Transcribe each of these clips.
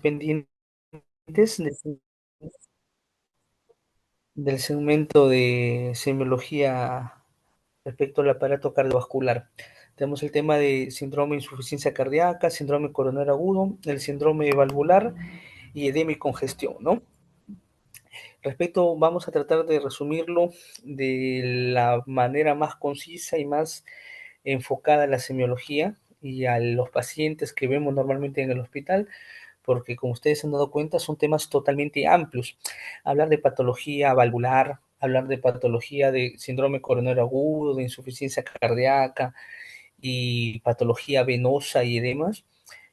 pendientes del segmento de semiología respecto al aparato cardiovascular. Tenemos el tema de síndrome de insuficiencia cardíaca, síndrome coronario agudo, el síndrome valvular y edema y congestión, ¿no? Respecto, vamos a tratar de resumirlo de la manera más concisa y más enfocada a la semiología y a los pacientes que vemos normalmente en el hospital, porque como ustedes se han dado cuenta, son temas totalmente amplios. Hablar de patología valvular, hablar de patología de síndrome coronario agudo, de insuficiencia cardíaca y patología venosa y demás,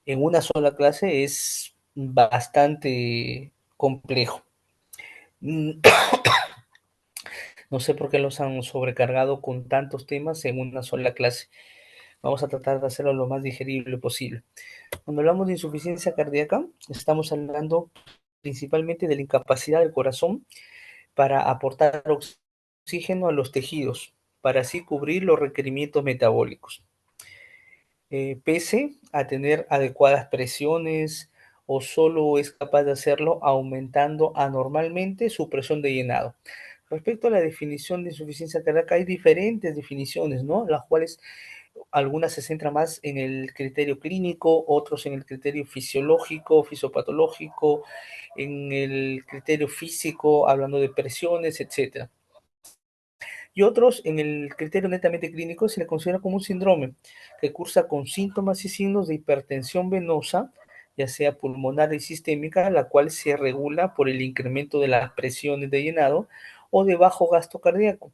en una sola clase es bastante complejo. No sé por qué los han sobrecargado con tantos temas en una sola clase. Vamos a tratar de hacerlo lo más digerible posible. Cuando hablamos de insuficiencia cardíaca, estamos hablando principalmente de la incapacidad del corazón para aportar oxígeno a los tejidos, para así cubrir los requerimientos metabólicos. Pese a tener adecuadas presiones o solo es capaz de hacerlo aumentando anormalmente su presión de llenado. Respecto a la definición de insuficiencia cardíaca, hay diferentes definiciones, ¿no? Las cuales algunas se centran más en el criterio clínico, otros en el criterio fisiológico, fisiopatológico, en el criterio físico, hablando de presiones, etcétera. Y otros en el criterio netamente clínico se le considera como un síndrome que cursa con síntomas y signos de hipertensión venosa, ya sea pulmonar y sistémica, la cual se regula por el incremento de las presiones de llenado o de bajo gasto cardíaco,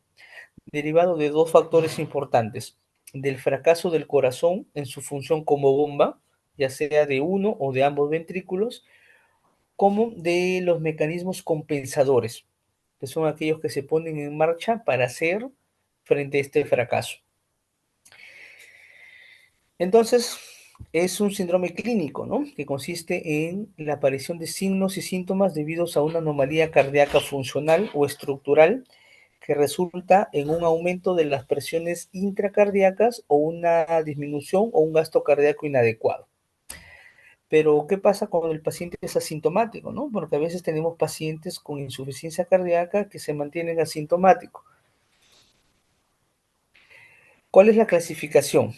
derivado de dos factores importantes: del fracaso del corazón en su función como bomba, ya sea de uno o de ambos ventrículos, como de los mecanismos compensadores, que son aquellos que se ponen en marcha para hacer frente a este fracaso. Entonces, es un síndrome clínico, ¿no? Que consiste en la aparición de signos y síntomas debidos a una anomalía cardíaca funcional o estructural que resulta en un aumento de las presiones intracardíacas o una disminución o un gasto cardíaco inadecuado. Pero, ¿qué pasa cuando el paciente es asintomático, no? Porque a veces tenemos pacientes con insuficiencia cardíaca que se mantienen asintomáticos. ¿Cuál es la clasificación?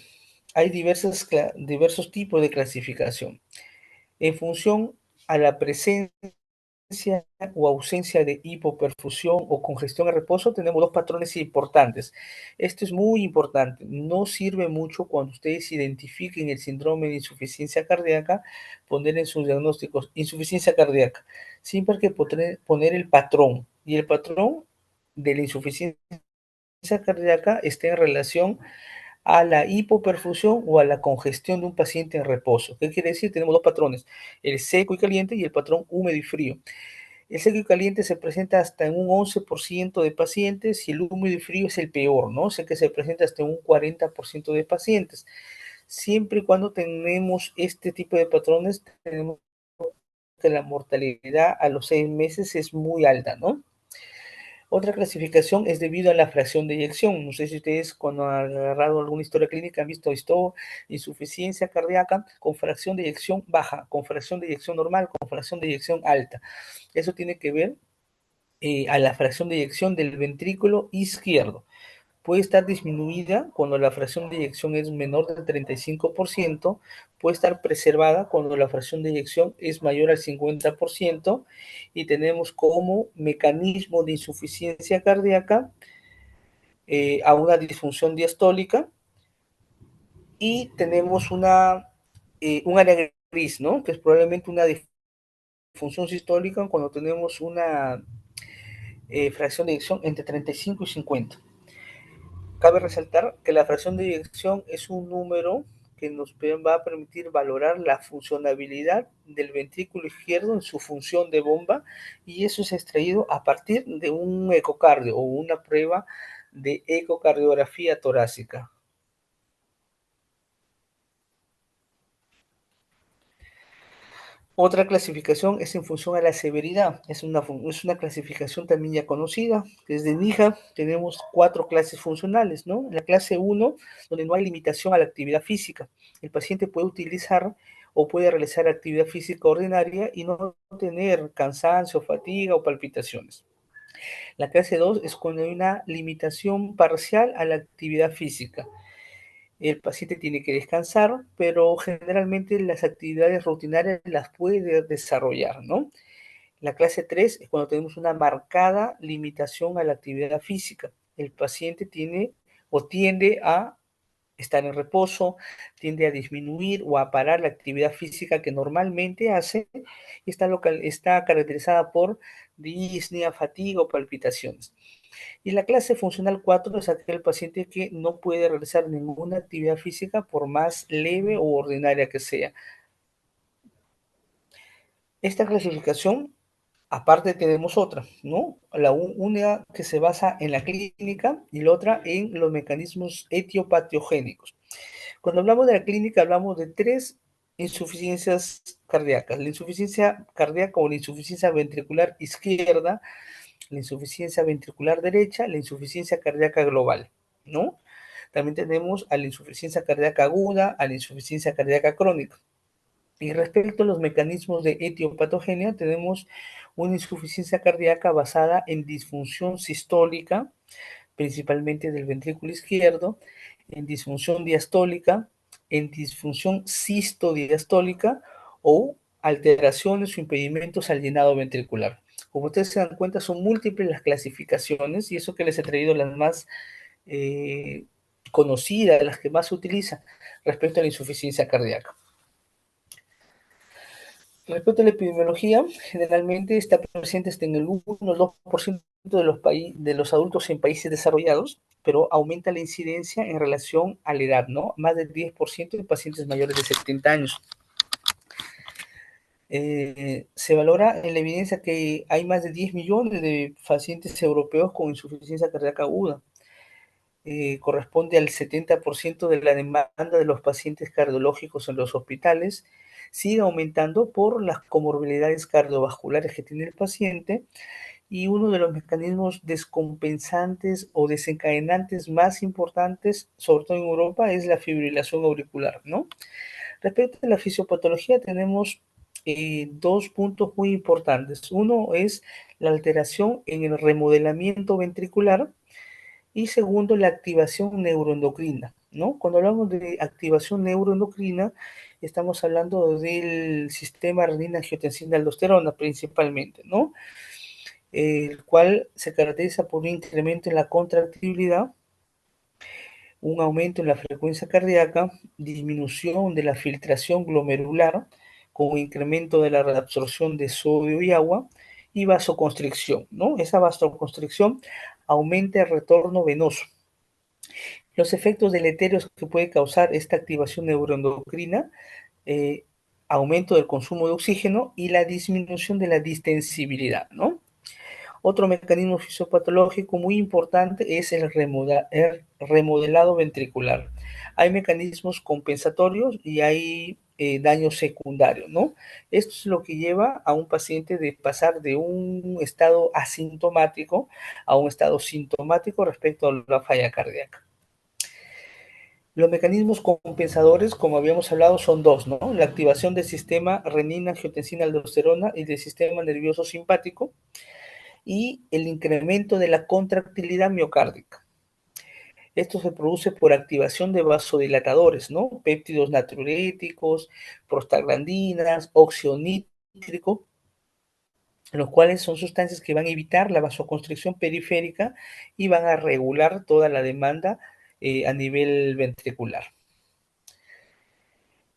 Hay diversos tipos de clasificación. En función a la presencia o ausencia de hipoperfusión o congestión a reposo, tenemos dos patrones importantes. Esto es muy importante. No sirve mucho cuando ustedes identifiquen el síndrome de insuficiencia cardíaca, poner en sus diagnósticos insuficiencia cardíaca. Siempre hay que poner el patrón. Y el patrón de la insuficiencia cardíaca está en relación a la hipoperfusión o a la congestión de un paciente en reposo. ¿Qué quiere decir? Tenemos dos patrones, el seco y caliente y el patrón húmedo y frío. El seco y caliente se presenta hasta en un 11% de pacientes y el húmedo y frío es el peor, ¿no? Sé que se presenta hasta en un 40% de pacientes. Siempre y cuando tenemos este tipo de patrones, tenemos que la mortalidad a los 6 meses es muy alta, ¿no? Otra clasificación es debido a la fracción de eyección. No sé si ustedes cuando han agarrado alguna historia clínica han visto esto: insuficiencia cardíaca con fracción de eyección baja, con fracción de eyección normal, con fracción de eyección alta. Eso tiene que ver a la fracción de eyección del ventrículo izquierdo. Puede estar disminuida cuando la fracción de eyección es menor del 35%, puede estar preservada cuando la fracción de eyección es mayor al 50%, y tenemos como mecanismo de insuficiencia cardíaca a una disfunción diastólica, y tenemos un área gris, ¿no? Que es probablemente una disfunción sistólica cuando tenemos una fracción de eyección entre 35 y 50. Cabe resaltar que la fracción de eyección es un número que nos va a permitir valorar la funcionabilidad del ventrículo izquierdo en su función de bomba, y eso es extraído a partir de un ecocardio o una prueba de ecocardiografía torácica. Otra clasificación es en función a la severidad. Es una clasificación también ya conocida. Desde NIHA tenemos 4 clases funcionales, ¿no? La clase 1, donde no hay limitación a la actividad física. El paciente puede utilizar o puede realizar actividad física ordinaria y no tener cansancio, fatiga o palpitaciones. La clase 2 es cuando hay una limitación parcial a la actividad física. El paciente tiene que descansar, pero generalmente las actividades rutinarias las puede desarrollar, ¿no? La clase 3 es cuando tenemos una marcada limitación a la actividad física. El paciente tiene o tiende a estar en reposo, tiende a disminuir o a parar la actividad física que normalmente hace y está caracterizada por disnea, fatiga o palpitaciones. Y la clase funcional 4 es aquel paciente que no puede realizar ninguna actividad física por más leve o ordinaria que sea. Esta clasificación, aparte tenemos otra, ¿no? Una que se basa en la clínica y la otra en los mecanismos etiopatogénicos. Cuando hablamos de la clínica, hablamos de tres insuficiencias cardíacas. La insuficiencia cardíaca o la insuficiencia ventricular izquierda, la insuficiencia ventricular derecha, la insuficiencia cardíaca global, ¿no? También tenemos a la insuficiencia cardíaca aguda, a la insuficiencia cardíaca crónica. Y respecto a los mecanismos de etiopatogenia, tenemos una insuficiencia cardíaca basada en disfunción sistólica, principalmente del ventrículo izquierdo, en disfunción diastólica, en disfunción sistodiastólica o alteraciones o impedimentos al llenado ventricular. Como ustedes se dan cuenta, son múltiples las clasificaciones y eso que les he traído las más eh, conocidas, las que más se utilizan respecto a la insuficiencia cardíaca. Respecto a la epidemiología, generalmente está presente en el 1 o 2% de los adultos en países desarrollados, pero aumenta la incidencia en relación a la edad, ¿no? Más del 10% en pacientes mayores de 70 años. Se valora en la evidencia que hay más de 10 millones de pacientes europeos con insuficiencia cardíaca aguda. Corresponde al 70% de la demanda de los pacientes cardiológicos en los hospitales, sigue aumentando por las comorbilidades cardiovasculares que tiene el paciente y uno de los mecanismos descompensantes o desencadenantes más importantes, sobre todo en Europa, es la fibrilación auricular, ¿no? Respecto a la fisiopatología tenemos dos puntos muy importantes. Uno es la alteración en el remodelamiento ventricular, y segundo, la activación neuroendocrina, ¿no? Cuando hablamos de activación neuroendocrina, estamos hablando del sistema renina-angiotensina-aldosterona principalmente, ¿no? El cual se caracteriza por un incremento en la contractibilidad, un aumento en la frecuencia cardíaca, disminución de la filtración glomerular, con un incremento de la reabsorción de sodio y agua, y vasoconstricción, ¿no? Esa vasoconstricción aumenta el retorno venoso. Los efectos deleterios que puede causar esta activación neuroendocrina, eh, aumento del consumo de oxígeno y la disminución de la distensibilidad, ¿no? Otro mecanismo fisiopatológico muy importante es el remodelado ventricular. Hay mecanismos compensatorios y hay daños secundarios, ¿no? Esto es lo que lleva a un paciente de pasar de un estado asintomático a un estado sintomático respecto a la falla cardíaca. Los mecanismos compensadores, como habíamos hablado, son dos, ¿no? La activación del sistema renina-angiotensina-aldosterona y del sistema nervioso simpático y el incremento de la contractilidad miocárdica. Esto se produce por activación de vasodilatadores, ¿no? Péptidos natriuréticos, prostaglandinas, óxido nítrico, los cuales son sustancias que van a evitar la vasoconstricción periférica y van a regular toda la demanda a nivel ventricular.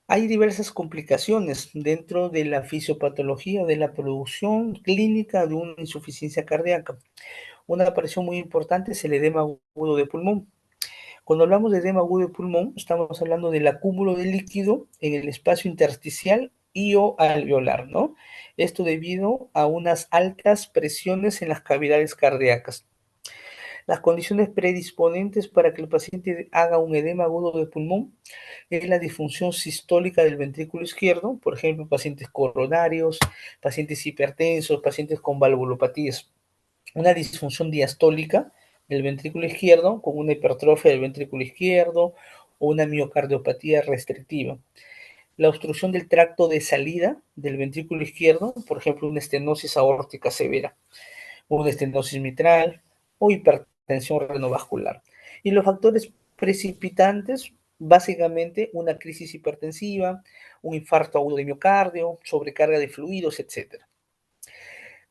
Hay diversas complicaciones dentro de la fisiopatología de la producción clínica de una insuficiencia cardíaca. Una aparición muy importante es el edema agudo de pulmón. Cuando hablamos de edema agudo de pulmón, estamos hablando del acúmulo de líquido en el espacio intersticial y o alveolar, ¿no? Esto debido a unas altas presiones en las cavidades cardíacas. Las condiciones predisponentes para que el paciente haga un edema agudo de pulmón es la disfunción sistólica del ventrículo izquierdo, por ejemplo, pacientes coronarios, pacientes hipertensos, pacientes con valvulopatías. Una disfunción diastólica del ventrículo izquierdo con una hipertrofia del ventrículo izquierdo o una miocardiopatía restrictiva. la obstrucción del tracto de salida del ventrículo izquierdo, por ejemplo, una estenosis aórtica severa, una estenosis mitral o hipertensión renovascular. Y los factores precipitantes, básicamente una crisis hipertensiva, un infarto agudo de miocardio, sobrecarga de fluidos, etc.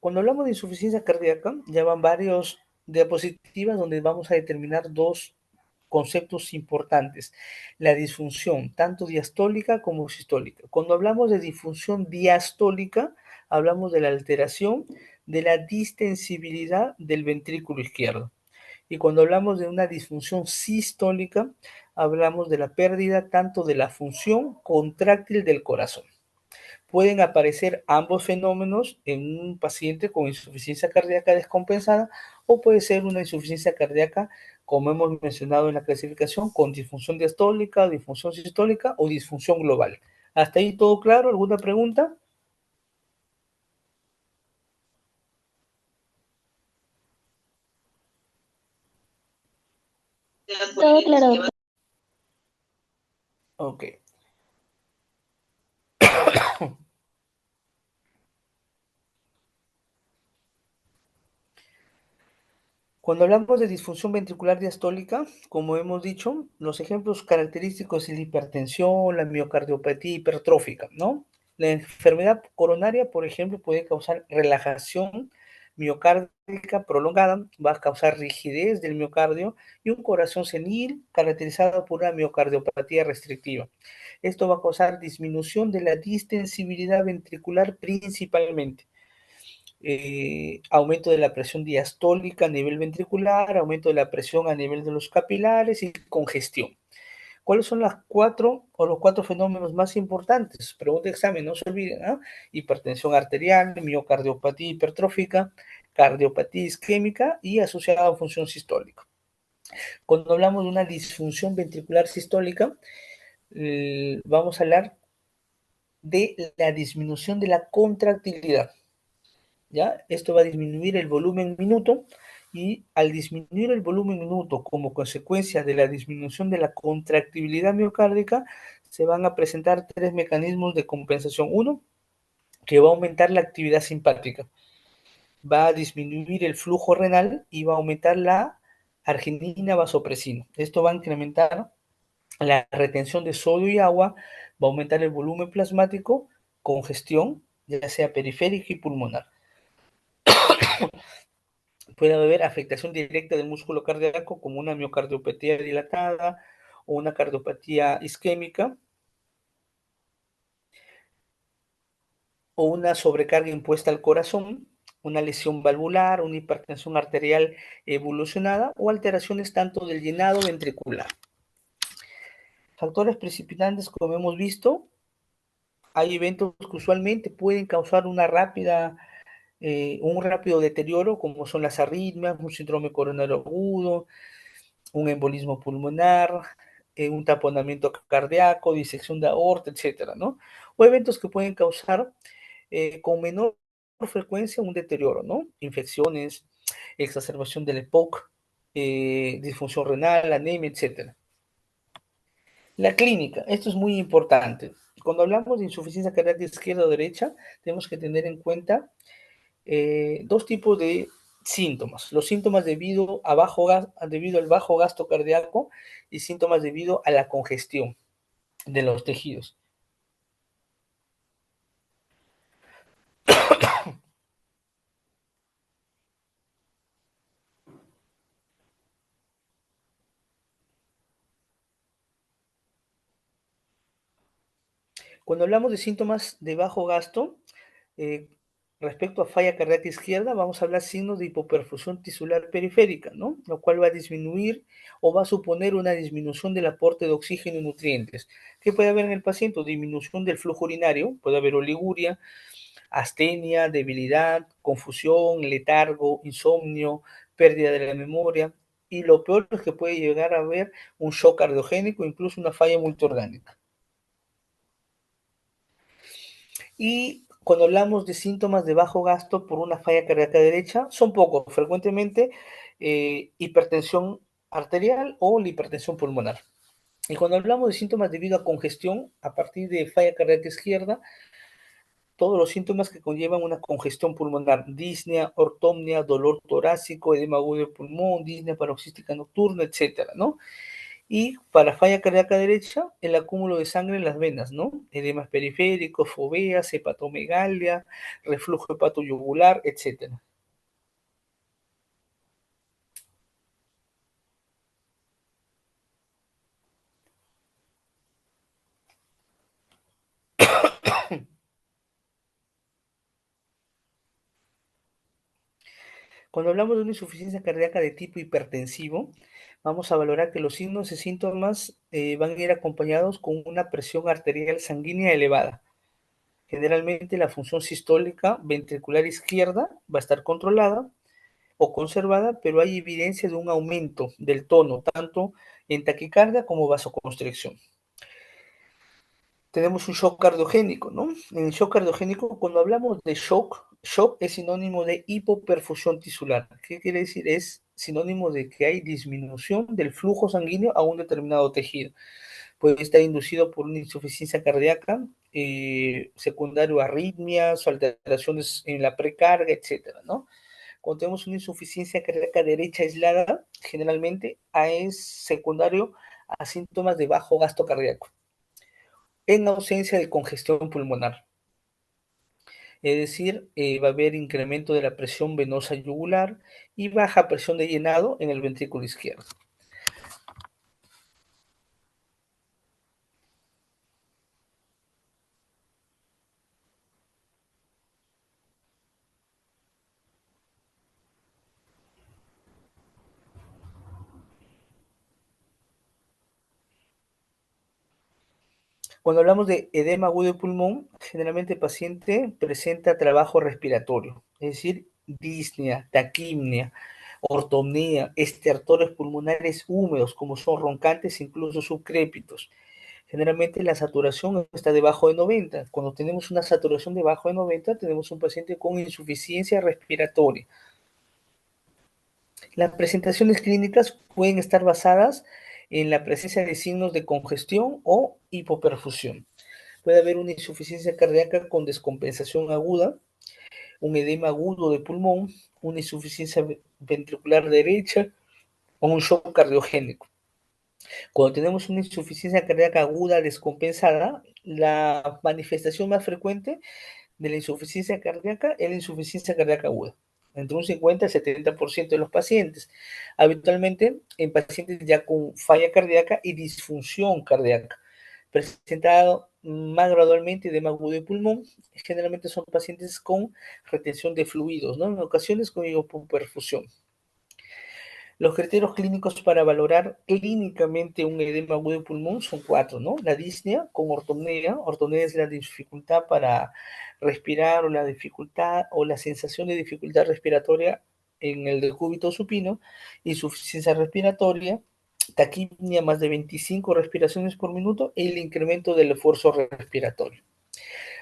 Cuando hablamos de insuficiencia cardíaca, ya van varios diapositivas donde vamos a determinar dos conceptos importantes, la disfunción tanto diastólica como sistólica. Cuando hablamos de disfunción diastólica, hablamos de la alteración de la distensibilidad del ventrículo izquierdo. Y cuando hablamos de una disfunción sistólica, hablamos de la pérdida tanto de la función contráctil del corazón. Pueden aparecer ambos fenómenos en un paciente con insuficiencia cardíaca descompensada o puede ser una insuficiencia cardíaca, como hemos mencionado en la clasificación, con disfunción diastólica, disfunción sistólica o disfunción global. ¿Hasta ahí todo claro? ¿Alguna pregunta? Todo claro, doctor. Ok. Cuando hablamos de disfunción ventricular diastólica, como hemos dicho, los ejemplos característicos es la hipertensión, la miocardiopatía hipertrófica, ¿no? La enfermedad coronaria, por ejemplo, puede causar relajación miocárdica prolongada, va a causar rigidez del miocardio y un corazón senil caracterizado por una miocardiopatía restrictiva. Esto va a causar disminución de la distensibilidad ventricular principalmente, aumento de la presión diastólica a nivel ventricular, aumento de la presión a nivel de los capilares y congestión. ¿Cuáles son las cuatro o los cuatro fenómenos más importantes? Pregunta de examen, no se olviden, ¿no? Hipertensión arterial, miocardiopatía hipertrófica, cardiopatía isquémica y asociada a función sistólica. Cuando hablamos de una disfunción ventricular sistólica, vamos a hablar de la disminución de la contractilidad. ¿Ya? Esto va a disminuir el volumen minuto y al disminuir el volumen minuto como consecuencia de la disminución de la contractibilidad miocárdica, se van a presentar tres mecanismos de compensación. Uno, que va a aumentar la actividad simpática, va a disminuir el flujo renal y va a aumentar la arginina vasopresina. Esto va a incrementar la retención de sodio y agua, va a aumentar el volumen plasmático, congestión, ya sea periférica y pulmonar. Puede haber afectación directa del músculo cardíaco como una miocardiopatía dilatada o una cardiopatía isquémica o una sobrecarga impuesta al corazón, una lesión valvular, una hipertensión arterial evolucionada o alteraciones tanto del llenado ventricular. Factores precipitantes, como hemos visto, hay eventos que usualmente pueden causar un rápido deterioro, como son las arritmias, un síndrome coronario agudo, un embolismo pulmonar, un taponamiento cardíaco, disección de aorta, etcétera, ¿no? O eventos que pueden causar con menor frecuencia un deterioro, ¿no? Infecciones, exacerbación del EPOC, disfunción renal, anemia, etcétera. La clínica, esto es muy importante. Cuando hablamos de insuficiencia cardíaca izquierda o derecha, tenemos que tener en cuenta dos tipos de síntomas. Los síntomas debido al bajo gasto cardíaco y síntomas debido a la congestión de los tejidos. Cuando hablamos de síntomas de bajo gasto, eh, respecto a falla cardíaca izquierda, vamos a hablar signos de hipoperfusión tisular periférica, ¿no? Lo cual va a disminuir o va a suponer una disminución del aporte de oxígeno y nutrientes. ¿Qué puede haber en el paciente? Disminución del flujo urinario, puede haber oliguria, astenia, debilidad, confusión, letargo, insomnio, pérdida de la memoria. Y lo peor es que puede llegar a haber un shock cardiogénico, incluso una falla multiorgánica. Y cuando hablamos de síntomas de bajo gasto por una falla cardíaca derecha, son pocos, frecuentemente hipertensión arterial o la hipertensión pulmonar. Y cuando hablamos de síntomas debido a congestión, a partir de falla cardíaca izquierda, todos los síntomas que conllevan una congestión pulmonar, disnea, ortomnia, dolor torácico, edema agudo de pulmón, disnea paroxística nocturna, etcétera, ¿no? Y para falla cardíaca derecha, el acúmulo de sangre en las venas, ¿no? Edemas periféricos, foveas, hepatomegalia, reflujo hepatoyugular, etcétera. Cuando hablamos de una insuficiencia cardíaca de tipo hipertensivo, vamos a valorar que los signos y síntomas van a ir acompañados con una presión arterial sanguínea elevada. Generalmente la función sistólica ventricular izquierda va a estar controlada o conservada, pero hay evidencia de un aumento del tono, tanto en taquicardia como vasoconstricción. Tenemos un shock cardiogénico, ¿no? En el shock cardiogénico, cuando hablamos de shock, shock es sinónimo de hipoperfusión tisular. ¿Qué quiere decir? Es sinónimo de que hay disminución del flujo sanguíneo a un determinado tejido. Puede estar inducido por una insuficiencia cardíaca, secundario a arritmias o alteraciones en la precarga, etcétera, ¿no? Cuando tenemos una insuficiencia cardíaca derecha aislada, generalmente es secundario a síntomas de bajo gasto cardíaco en ausencia de congestión pulmonar. Es decir, va a haber incremento de la presión venosa yugular y baja presión de llenado en el ventrículo izquierdo. Cuando hablamos de edema agudo de pulmón, generalmente el paciente presenta trabajo respiratorio, es decir, disnea, taquimnia, ortomía, estertores pulmonares húmedos, como son roncantes, incluso subcrépitos. Generalmente la saturación está debajo de 90. Cuando tenemos una saturación debajo de 90, tenemos un paciente con insuficiencia respiratoria. Las presentaciones clínicas pueden estar basadas en la presencia de signos de congestión o hipoperfusión. Puede haber una insuficiencia cardíaca con descompensación aguda, un edema agudo de pulmón, una insuficiencia ventricular derecha o un shock cardiogénico. Cuando tenemos una insuficiencia cardíaca aguda descompensada, la manifestación más frecuente de la insuficiencia cardíaca es la insuficiencia cardíaca aguda, entre un 50 y 70% de los pacientes, habitualmente en pacientes ya con falla cardíaca y disfunción cardíaca, presentado más gradualmente de agudo de pulmón, generalmente son pacientes con retención de fluidos, ¿no? En ocasiones con hipoperfusión. Los criterios clínicos para valorar clínicamente un edema agudo de pulmón son cuatro, ¿no? La disnea con ortomía. Ortomía es la dificultad para respirar o la dificultad o la sensación de dificultad respiratoria en el decúbito supino, insuficiencia respiratoria, taquipnia más de 25 respiraciones por minuto y el incremento del esfuerzo respiratorio.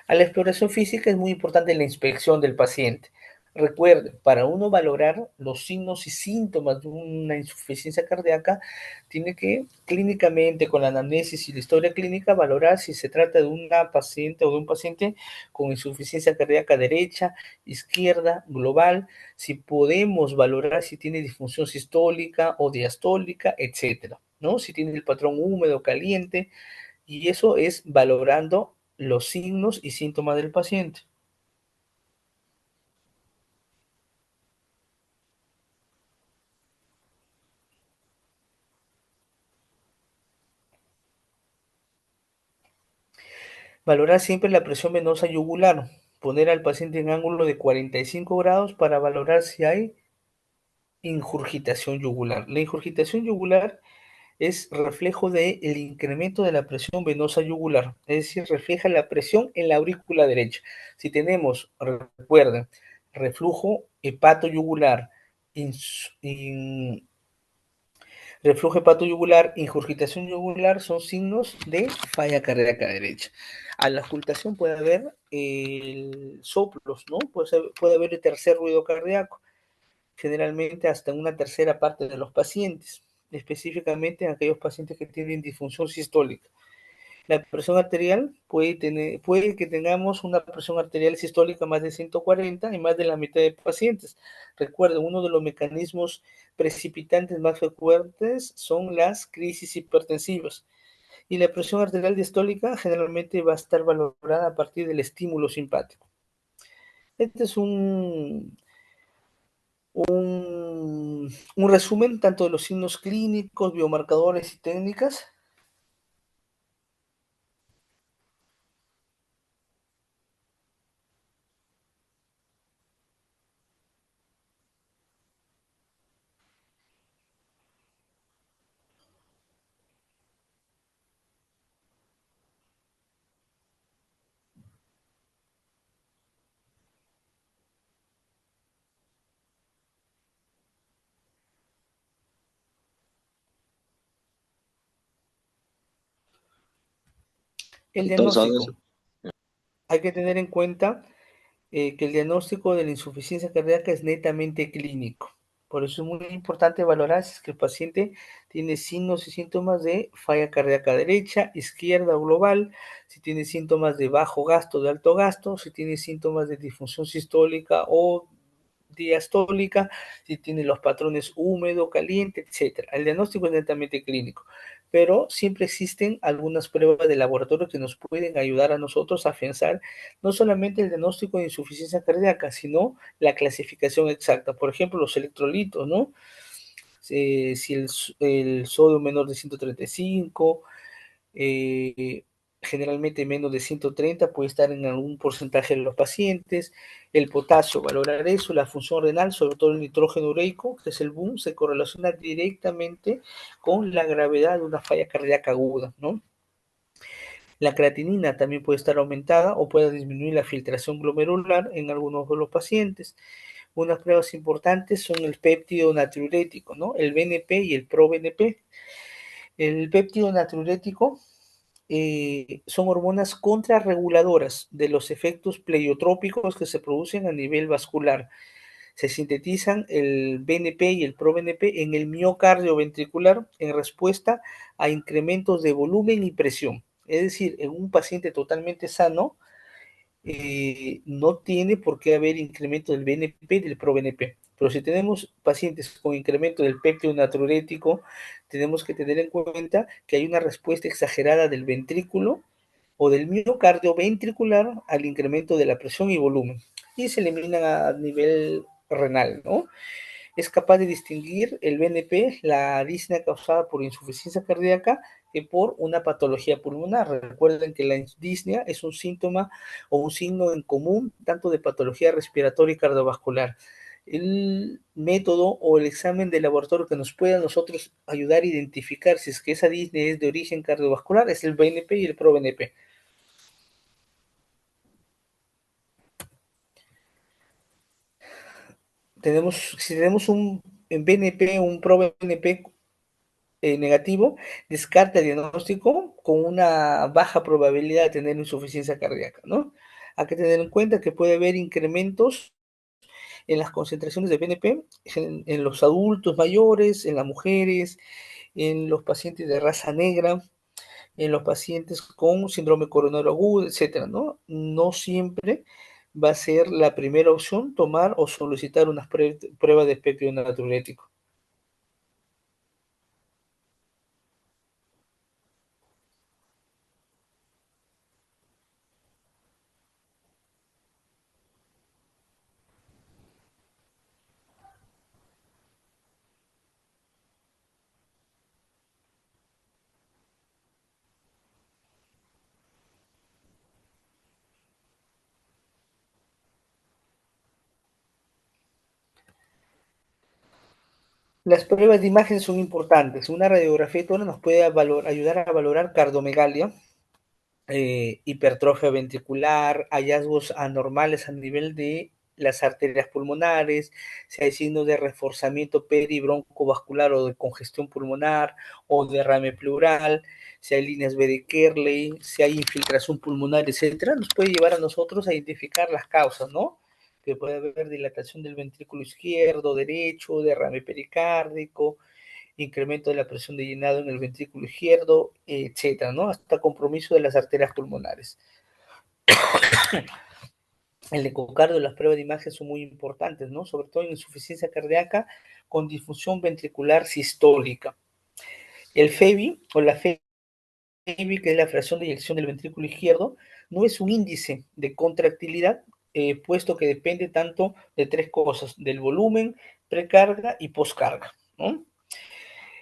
A la exploración física es muy importante la inspección del paciente. Recuerde, para uno valorar los signos y síntomas de una insuficiencia cardíaca, tiene que clínicamente, con la anamnesis y la historia clínica, valorar si se trata de una paciente o de un paciente con insuficiencia cardíaca derecha, izquierda, global, si podemos valorar si tiene disfunción sistólica o diastólica, etcétera, ¿no? Si tiene el patrón húmedo, caliente, y eso es valorando los signos y síntomas del paciente. Valorar siempre la presión venosa yugular. Poner al paciente en ángulo de 45 grados para valorar si hay ingurgitación yugular. La ingurgitación yugular es reflejo del incremento de la presión venosa yugular, es decir, refleja la presión en la aurícula derecha. Si tenemos, recuerden, reflujo hepatoyugular, reflujo hepatoyugular, ingurgitación yugular son signos de falla cardíaca derecha. A la ocultación puede haber soplos, ¿no? Puede haber el tercer ruido cardíaco, generalmente hasta una tercera parte de los pacientes. específicamente en aquellos pacientes que tienen disfunción sistólica. La presión arterial puede que tengamos una presión arterial sistólica más de 140 en más de la mitad de pacientes. Recuerden, uno de los mecanismos precipitantes más frecuentes son las crisis hipertensivas. Y la presión arterial diastólica generalmente va a estar valorada a partir del estímulo simpático. Este es un resumen tanto de los signos clínicos, biomarcadores y técnicas. El Entonces, diagnóstico. Hay que tener en cuenta que el diagnóstico de la insuficiencia cardíaca es netamente clínico. Por eso es muy importante valorar si es que el paciente tiene signos y síntomas de falla cardíaca derecha, izquierda o global, si tiene síntomas de bajo gasto, de alto gasto, si tiene síntomas de disfunción sistólica o diastólica, si tiene los patrones húmedo, caliente, etcétera. El diagnóstico es netamente clínico, pero siempre existen algunas pruebas de laboratorio que nos pueden ayudar a nosotros a afianzar no solamente el diagnóstico de insuficiencia cardíaca, sino la clasificación exacta. Por ejemplo, los electrolitos, ¿no? Si el sodio menor de 135, eh, generalmente menos de 130 puede estar en algún porcentaje de los pacientes. El potasio, valorar eso, la función renal, sobre todo el nitrógeno ureico, que es el boom, se correlaciona directamente con la gravedad de una falla cardíaca aguda, ¿no? La creatinina también puede estar aumentada o puede disminuir la filtración glomerular en algunos de los pacientes. Unas pruebas importantes son el péptido natriurético, ¿no? El BNP y el proBNP. El péptido natriurético son hormonas contrarreguladoras de los efectos pleiotrópicos que se producen a nivel vascular. Se sintetizan el BNP y el proBNP en el miocardio ventricular en respuesta a incrementos de volumen y presión. Es decir, en un paciente totalmente sano, no tiene por qué haber incremento del BNP y del proBNP. Pero si tenemos pacientes con incremento del péptido natriurético, tenemos que tener en cuenta que hay una respuesta exagerada del ventrículo o del miocardio ventricular al incremento de la presión y volumen. Y se eliminan a nivel renal, ¿no? Es capaz de distinguir el BNP, la disnea causada por insuficiencia cardíaca, que por una patología pulmonar. Recuerden que la disnea es un síntoma o un signo en común tanto de patología respiratoria y cardiovascular. El método o el examen de laboratorio que nos pueda a nosotros ayudar a identificar si es que esa disnea es de origen cardiovascular es el BNP y el proBNP. Si tenemos un BNP, un proBNP negativo, descarta el diagnóstico con una baja probabilidad de tener insuficiencia cardíaca, ¿no? Hay que tener en cuenta que puede haber incrementos en las concentraciones de BNP en los adultos mayores, en las mujeres, en los pacientes de raza negra, en los pacientes con síndrome coronario agudo, etcétera, ¿no? No siempre va a ser la primera opción tomar o solicitar unas pruebas de espectro natriurético. Las pruebas de imagen son importantes. Una radiografía de tórax nos puede ayudar a valorar cardiomegalia, hipertrofia ventricular, hallazgos anormales a nivel de las arterias pulmonares, si hay signos de reforzamiento peribroncovascular o de congestión pulmonar o derrame pleural, si hay líneas B de Kerley, si hay infiltración pulmonar, etcétera, nos puede llevar a nosotros a identificar las causas, ¿no? Que puede haber dilatación del ventrículo izquierdo, derecho, derrame pericárdico, incremento de la presión de llenado en el ventrículo izquierdo, etcétera, ¿no? Hasta compromiso de las arterias pulmonares. El ecocardio y las pruebas de imagen son muy importantes, ¿no? Sobre todo en insuficiencia cardíaca con disfunción ventricular sistólica. El FEBI o la FEBI, que es la fracción de eyección del ventrículo izquierdo, no es un índice de contractilidad, puesto que depende tanto de tres cosas, del volumen, precarga y poscarga, ¿no?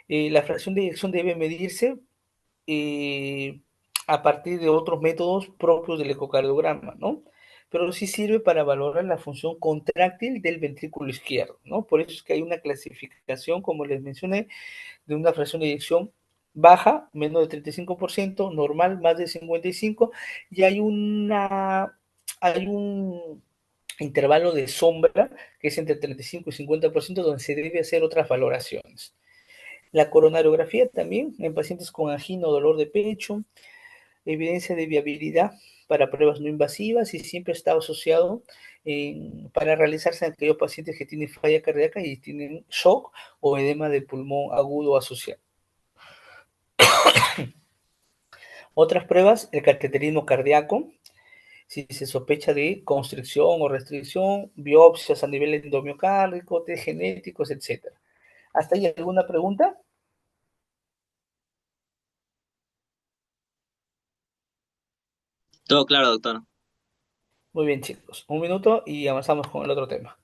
La fracción de eyección debe medirse eh, a partir de otros métodos propios del ecocardiograma, ¿no? Pero sí sirve para valorar la función contráctil del ventrículo izquierdo, ¿no? Por eso es que hay una clasificación, como les mencioné, de una fracción de eyección baja, menos de 35%, normal, más de 55%, y hay un intervalo de sombra que es entre 35 y 50%, donde se debe hacer otras valoraciones. La coronariografía también en pacientes con angina o dolor de pecho, evidencia de viabilidad para pruebas no invasivas y siempre está asociado para realizarse en aquellos pacientes que tienen falla cardíaca y tienen shock o edema del pulmón agudo asociado. Otras pruebas, el cateterismo cardíaco, si se sospecha de constricción o restricción, biopsias a nivel endomiocárdico, test genéticos, etc. ¿Hasta ahí alguna pregunta? Todo claro, doctor. Muy bien, chicos. Un minuto y avanzamos con el otro tema.